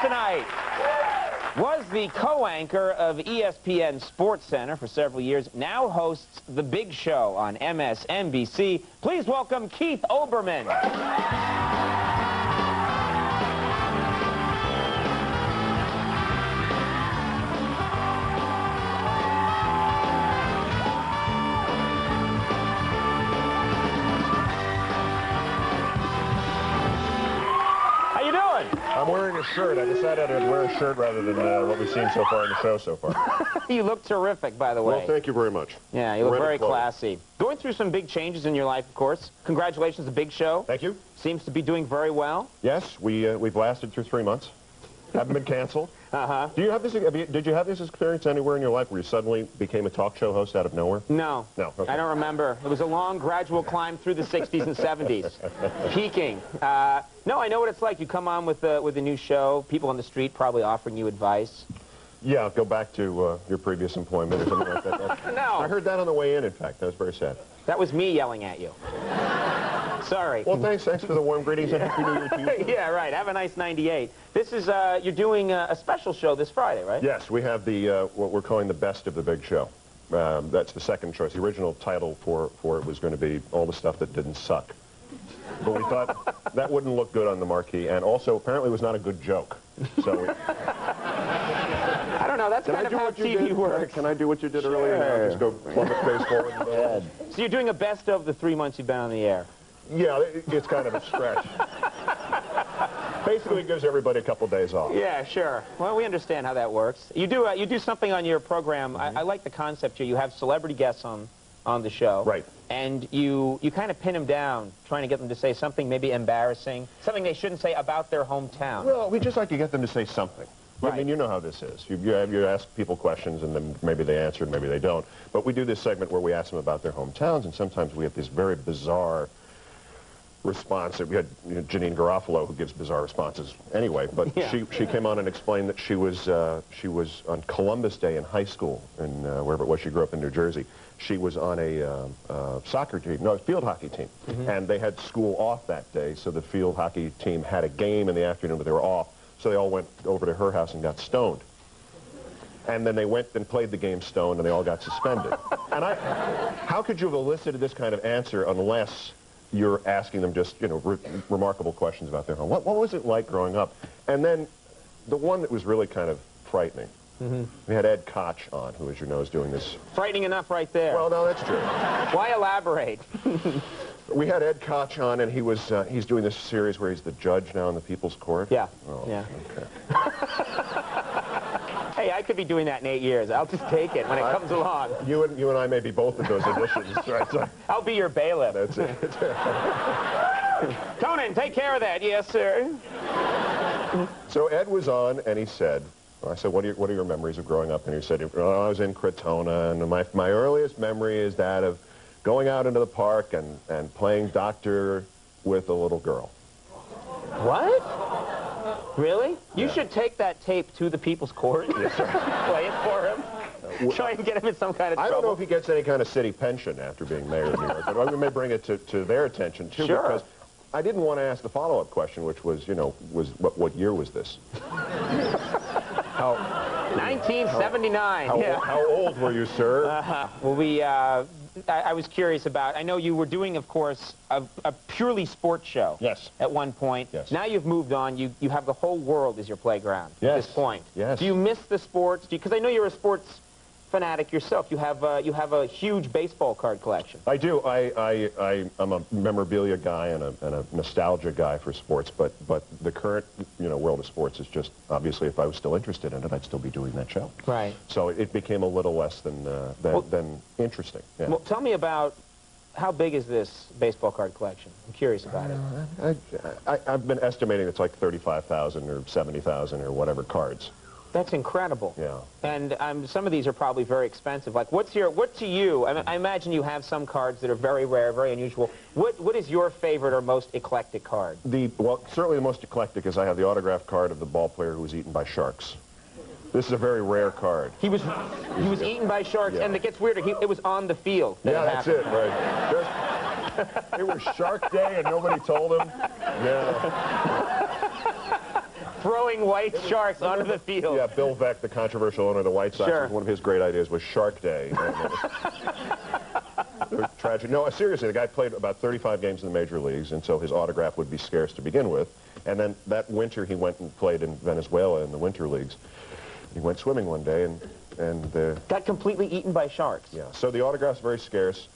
tonight was the co-anchor of ESPN Sports Center for several years, now hosts The Big Show on MSNBC. Please welcome Keith Olbermann. I'm wearing a shirt. I decided I'd wear a shirt rather than what we've seen so far in the show so far. You look terrific, by the way. Well, thank you very much. Yeah, you look very classy. Going through some big changes in your life, of course. Congratulations, The Big Show. Thank you. Seems to be doing very well. Yes, we've lasted through 3 months. Haven't been canceled. Do you have this? Did you have this experience anywhere in your life where you suddenly became a talk show host out of nowhere? No. No. Okay. I don't remember. It was a long, gradual climb through the 60s and 70s, peaking. No, I know what it's like. You come on with a new show. People on the street probably offering you advice. Yeah, go back to your previous employment or something like that. No. I heard that on the way in fact. That was very sad. That was me yelling at you. Sorry. Well, thanks for the warm greetings. Yeah. Happy New Year to you. Yeah, right. Have a nice 98. This is, you're doing a special show this Friday, right? Yes, we have the, what we're calling the Best of the Big Show. That's the second choice. The original title for it was going to be All the Stuff That Didn't Suck. But we thought that wouldn't look good on the marquee, and also apparently was not a good joke. So I don't know, that's kind of how TV works. Can I do what you did earlier now? Just go plummet face forward and go ahead. So you're doing a best of the 3 months you've been on the air? Yeah, it's kind of a stretch. Basically, it gives everybody a couple days off. Yeah, sure. Well, we understand how that works. You do something on your program. I like the concept here. You have celebrity guests on the show. Right. And you kind of pin them down, trying to get them to say something maybe embarrassing, something they shouldn't say about their hometown. Well, we just like to get them to say something. Right. I mean, you know how this is. You ask people questions, and then maybe they answer, and maybe they don't. But we do this segment where we ask them about their hometowns, and sometimes we have this very bizarre response. We had Janine Garofalo, who gives bizarre responses anyway, but yeah. she came on and explained that she was on Columbus Day in high school, in wherever it was. She grew up in New Jersey. She was on a field hockey team, and they had school off that day, so the field hockey team had a game in the afternoon, but they were off, so they all went over to her house and got stoned. And then they went and played the game stoned, and they all got suspended. And how could you have elicited this kind of answer unless you're asking them just, remarkable questions about their home? What was it like growing up? And then the one that was really kind of frightening, we had Ed Koch on, who, as you know, is doing this. Frightening enough right there. Well, no, that's true. Why elaborate? We had Ed Koch on, and he's doing this series where he's the judge now in the People's Court. Yeah. Oh, yeah. Okay. Hey, I could be doing that in 8 years. I'll just take it when it comes along. You and I may be both of those editions. Right? So, I'll be your bailiff. That's it. Conan, take care of that. Yes, sir. So Ed was on, and he said, I said, what are your memories of growing up? And he said, I was in Crotona, and my earliest memory is that of going out into the park and playing doctor with a little girl. What? Really? You should take that tape to the People's Court. Yes, sir. Play it for him. Try and get him in some kind of trouble. I don't know if he gets any kind of city pension after being mayor of New York, but we may bring it to their attention, too, because I didn't want to ask the follow-up question, which was, what year was this? 1979. How old were you, sir? Well, I was curious about, I know you were doing, of course, a purely sports show. Yes. At one point. Yes. Now you've moved on. You have the whole world as your playground at this point. Yes. Do you miss the sports? Because I know you're a sports fanatic yourself. You have a huge baseball card collection. I do. I'm a memorabilia guy and a nostalgia guy for sports, but the current world of sports is just, obviously, if I was still interested in it, I'd still be doing that show. Right. So it became a little less than interesting. Yeah. Well, tell me about how big is this baseball card collection? I'm curious about it. I've been estimating it's like 35,000 or 70,000 or whatever cards. That's incredible. Yeah. And some of these are probably very expensive. Like, what to you, I imagine you have some cards that are very rare, very unusual. What is your favorite or most eclectic card? Well, certainly the most eclectic is I have the autographed card of the ball player who was eaten by sharks. This is a very rare card. He was eaten by sharks, and it gets weirder. It was on the field. That's it, right. It was Shark Day and nobody told him. Yeah. throwing white sharks onto the field. Yeah, Bill Veeck, the controversial owner of the White Sox, Sure. one of his great ideas was Shark Day. Tragic. No, seriously, the guy played about 35 games in the major leagues, and so his autograph would be scarce to begin with. And then that winter, he went and played in Venezuela in the winter leagues. He went swimming one day and got completely eaten by sharks. Yeah, so the autograph's very scarce,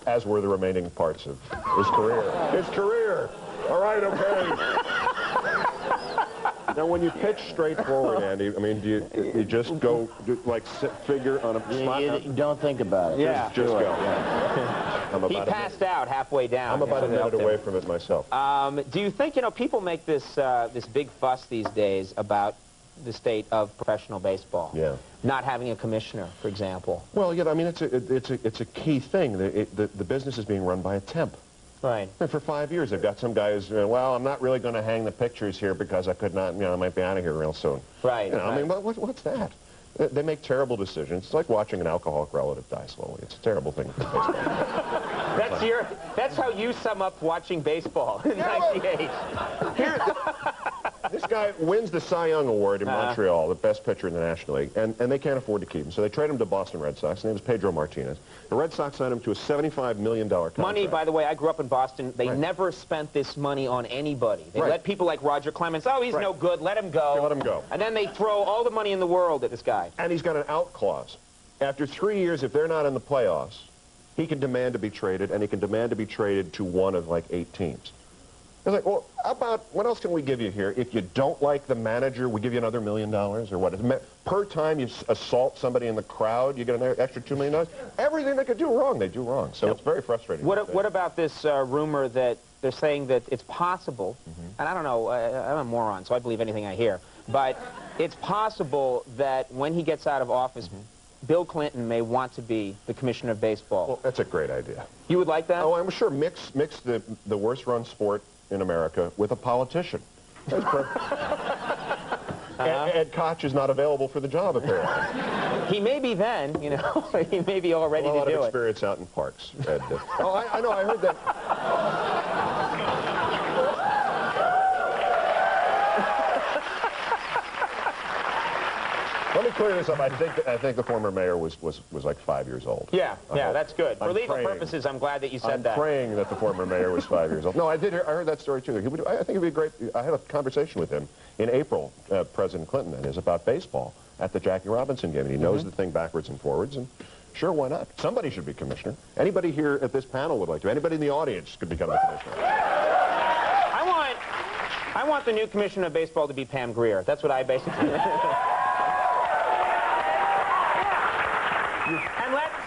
as were the remaining parts of his career. His career! All right, okay. Now, when you pitch straight forward, Andy, I mean, do you just go, like, figure on a spot? You don't think about it. Yeah. Just go. Yeah. He passed out halfway down. I'm about a minute away from it myself. Do you think, people make this this big fuss these days about the state of professional baseball? Yeah. Not having a commissioner, for example. Well, yeah, I mean, it's a key thing. The business is being run by a temp. Right. And for 5 years, they've got some guys, well, I'm not really going to hang the pictures here because I could not, I might be out of here real soon. Right. I mean, what's that? They make terrible decisions. It's like watching an alcoholic relative die slowly. It's a terrible thing for baseball. That's how you sum up watching baseball in '98. This guy wins the Cy Young Award in Montreal, the best pitcher in the National League, and they can't afford to keep him. So they trade him to Boston Red Sox. His name is Pedro Martinez. The Red Sox signed him to a $75 million contract. Money, by the way, I grew up in Boston. They never spent this money on anybody. They let people like Roger Clemens, oh, he's no good, let him go. Let him go. And then they throw all the money in the world at this guy. And he's got an out clause. After 3 years, if they're not in the playoffs, he can demand to be traded, and he can demand to be traded to one of, like, 8 teams. It's like, well, how about, what else can we give you here? If you don't like the manager, we give you another $1 million, or what? Per time you assault somebody in the crowd, you get an extra $2 million. Everything they could do wrong, they do wrong. So it's very frustrating. What about this rumor that they're saying that it's possible, and I don't know, I'm a moron, so I believe anything I hear, but it's possible that when he gets out of office, Bill Clinton may want to be the commissioner of baseball. Well, that's a great idea. You would like that? Oh, I'm sure. Mix the worst run sport in America with a politician. That's perfect. Ed Koch is not available for the job, apparently. He may be then, he may be all ready to do it. A lot of experience out in parks, Ed. Oh, I know, I heard that. Let me clear this up. I think the former mayor was like 5 years old. Yeah, that's good. For legal purposes, I'm glad that you said that. I'm praying that the former mayor was 5 years old. No, I heard that story too. I think it'd be great. I had a conversation with him in April, President Clinton, that is, about baseball at the Jackie Robinson game. And he knows the thing backwards and forwards, and sure, why not? Somebody should be commissioner. Anybody here at this panel would like to. Anybody in the audience could become the commissioner. I want the new commissioner of baseball to be Pam Grier. That's what I basically...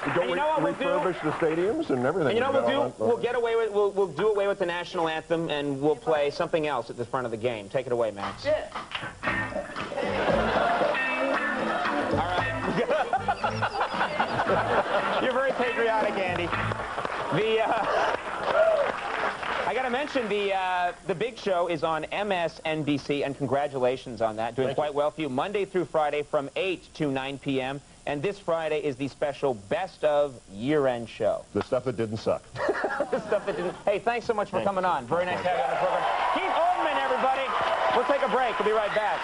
And you know what we'll do? Refurbish the stadiums and everything. And you know what we'll do? We'll get away with we'll do away with the national anthem, and we'll play something else at the front of the game. Take it away, Max. Yeah. All right. You're very patriotic, Andy. I got to mention the big show is on MSNBC, and congratulations on that. Doing quite well for you. Monday through Friday from 8 to 9 p.m. And this Friday is the special Best of Year-End show. The stuff that didn't suck. The stuff that didn't... Hey, thanks so much for coming on. Very nice to have you on the program. Keith Olbermann, everybody. We'll take a break. We'll be right back.